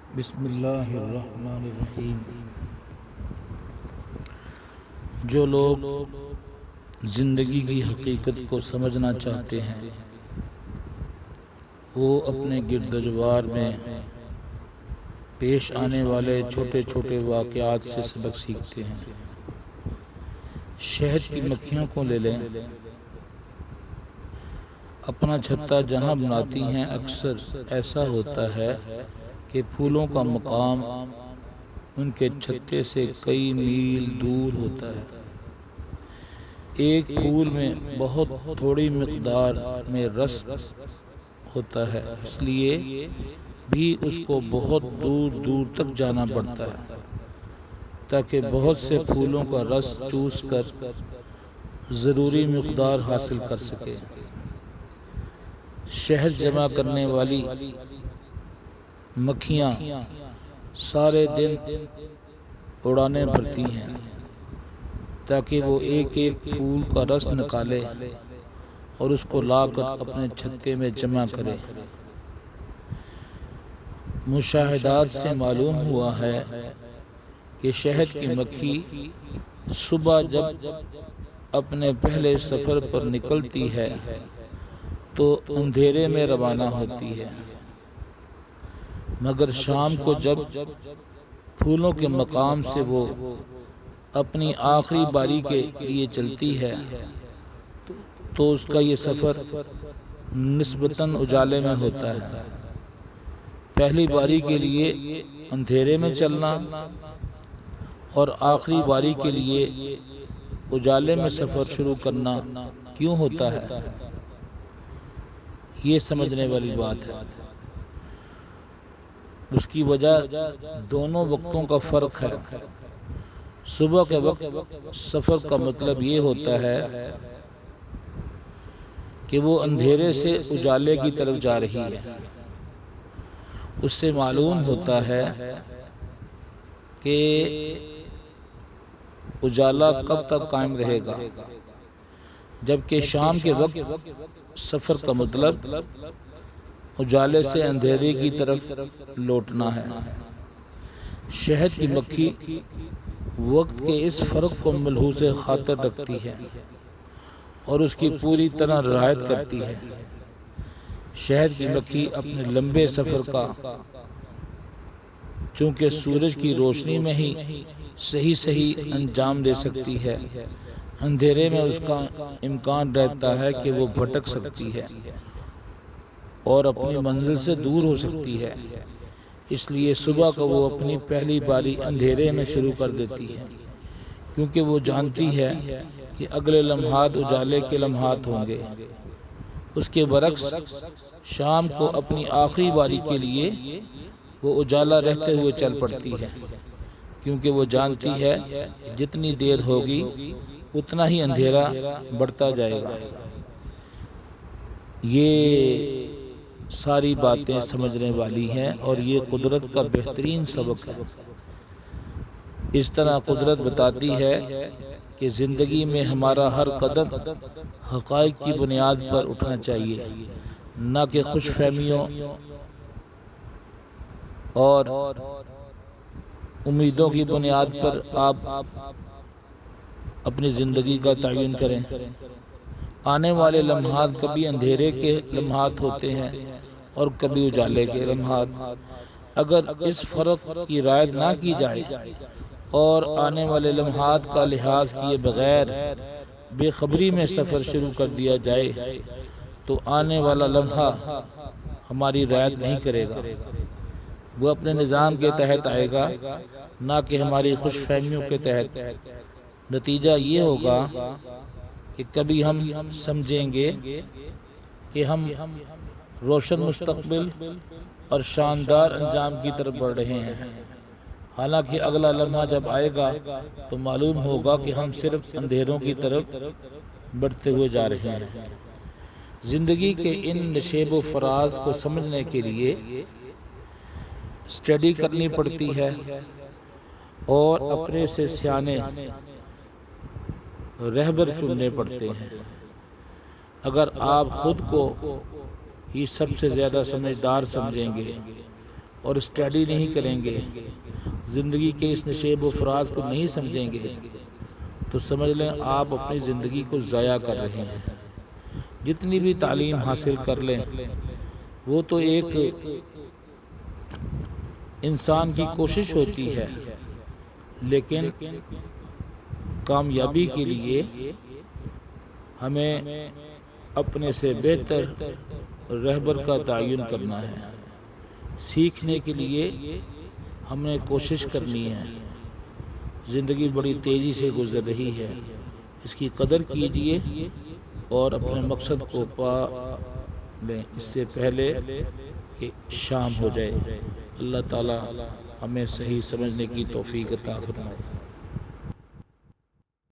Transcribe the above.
بسم اللہ الرحمن الرحیم۔ جو لوگ زندگی کی حقیقت کو سمجھنا چاہتے ہیں وہ اپنے گرد و جوار میں پیش آنے والے چھوٹے چھوٹے واقعات سے سبق سیکھتے ہیں۔ شہد کی مکھیوں کو لے لیں، اپنا چھتا جہاں بناتی ہیں اکثر ایسا ہوتا ہے کہ پھولوں کا مقام ان کے چھتے سے کئی میل دور ہوتا ہے۔ ایک پھول میں بہت تھوڑی مقدار میں رس ہوتا ہے، اس لیے بھی اس کو بہت دور دور تک جانا پڑتا ہے تاکہ بہت سے پھولوں کا رس چوس کر ضروری مقدار حاصل کر سکے۔ شہد جمع کرنے والی مکھیاں سارے دن اڑانے بھرتی ہیں تاکہ وہ ایک ایک پھول کا رس نکالے اور اس کو لا کر اپنے چھتے میں جمع کرے۔ مشاہدات سے معلوم ہوا ہے کہ شہد کی مکھی صبح جب اپنے پہلے سفر پر نکلتی ہے تو اندھیرے میں روانہ ہوتی ہے، مگر شام کو جب پھولوں کے مقام سے وہ اپنی آخری باری کے لیے چلتی ہے تو اس کا یہ سفر نسبتاً اجالے میں ہوتا ہے۔ پہلی باری کے لیے اندھیرے میں چلنا اور آخری باری کے لیے اجالے میں سفر شروع کرنا کیوں ہوتا ہے، یہ سمجھنے والی بات ہے۔ اس کی وجہ دونوں وقتوں کا فرق ہے۔ صبح کے وقت سفر کا مطلب یہ ہوتا ہے کہ وہ اندھیرے سے اجالے کی طرف جا رہی ہے۔ اس سے معلوم ہوتا ہے کہ اجالا کب تک قائم رہے گا، جبکہ شام کے وقت سفر کا مطلب اجالے سے اندھیرے کی طرف لوٹنا ہے۔ شہد کی مکھی وقت کے اس فرق کو ملحوظ خاطر رکھتی ہے اور اس کی پوری طرح رعایت کرتی ہے۔ شہد کی مکھی اپنے لمبے سفر کا چونکہ سورج کی روشنی میں ہی صحیح انجام دے سکتی ہے، اندھیرے میں اس کا امکان رہتا ہے کہ وہ بھٹک سکتی ہے اور اپنی منزل سے دور ہو سکتی ہے۔ اس لیے صبح کو وہ اپنی پہلی باری اندھیرے میں شروع کر دیتی ہے، کیونکہ وہ جانتی ہے کہ اگلے لمحات اجالے کے لمحات ہوں گے۔ اس کے برعکس شام کو اپنی آخری باری کے لیے وہ اجالا رہتے ہوئے چل پڑتی ہے، کیونکہ وہ جانتی ہے کہ جتنی دیر ہوگی اتنا ہی اندھیرا بڑھتا جائے گا۔ یہ ساری باتیں سمجھنے والی ہیں اور یہ قدرت کا بہترین سبق ہے۔ اس طرح قدرت بتاتی ہے کہ زندگی میں ہمارا ہر قدم حقائق کی بنیاد پر اٹھنا چاہیے، نہ کہ خوش فہمیوں اور امیدوں کی بنیاد پر آپ اپنی زندگی کا تعین کریں۔ آنے والے لمحات کبھی اندھیرے کے لمحات ہوتے ہیں اور کبھی اجالے کے لمحات۔ اگر اس فرق کی رعایت نہ کی جائے اور آنے والے لمحات کا لحاظ کیے بغیر بے خبری میں سفر شروع کر دیا جائے تو آنے والا لمحہ ہماری رعایت نہیں کرے گا، وہ اپنے نظام کے تحت آئے گا، نہ کہ ہماری خوش فہمیوں کے تحت۔ نتیجہ یہ ہوگا کہ کبھی ہم سمجھیں گے کہ ہم روشن مستقبل اور شاندار انجام کی طرف بڑھ رہے ہیں، حالانکہ اگلا لمحہ جب آئے گا تو معلوم ہوگا کہ ہم صرف اندھیروں کی طرف بڑھتے ہوئے جا رہے ہیں۔ زندگی کے ان نشیب و فراز کو سمجھنے کے لیے اسٹڈی کرنی پڑتی ہے اور اپنے سے سیانے رہبر چننے پڑتے ہیں۔ اگر آپ خود کو ہی سب سے زیادہ سمجھدار سمجھیں گے اور اسٹڈی نہیں کریں گے، زندگی کے اس نشیب و فراز کو نہیں سمجھیں گے، تو سمجھ لیں آپ اپنی زندگی کو ضائع کر رہے ہیں۔ جتنی بھی تعلیم حاصل کر لیں وہ تو ایک انسان کی کوشش ہوتی ہے، لیکن کامیابی کے لیے ہمیں اپنے سے بہتر رہبر کا تعین کرنا ہے۔ سیکھنے کے لیے ہمیں کوشش کرنی ہے۔ زندگی بڑی تیزی سے گزر رہی ہے، اس کی قدر کیجئے اور اپنے مقصد کو پا لیں اس سے پہلے کہ شام ہو جائے۔ اللہ تعالی ہمیں صحیح سمجھنے کی توفیق عطا فرمائے۔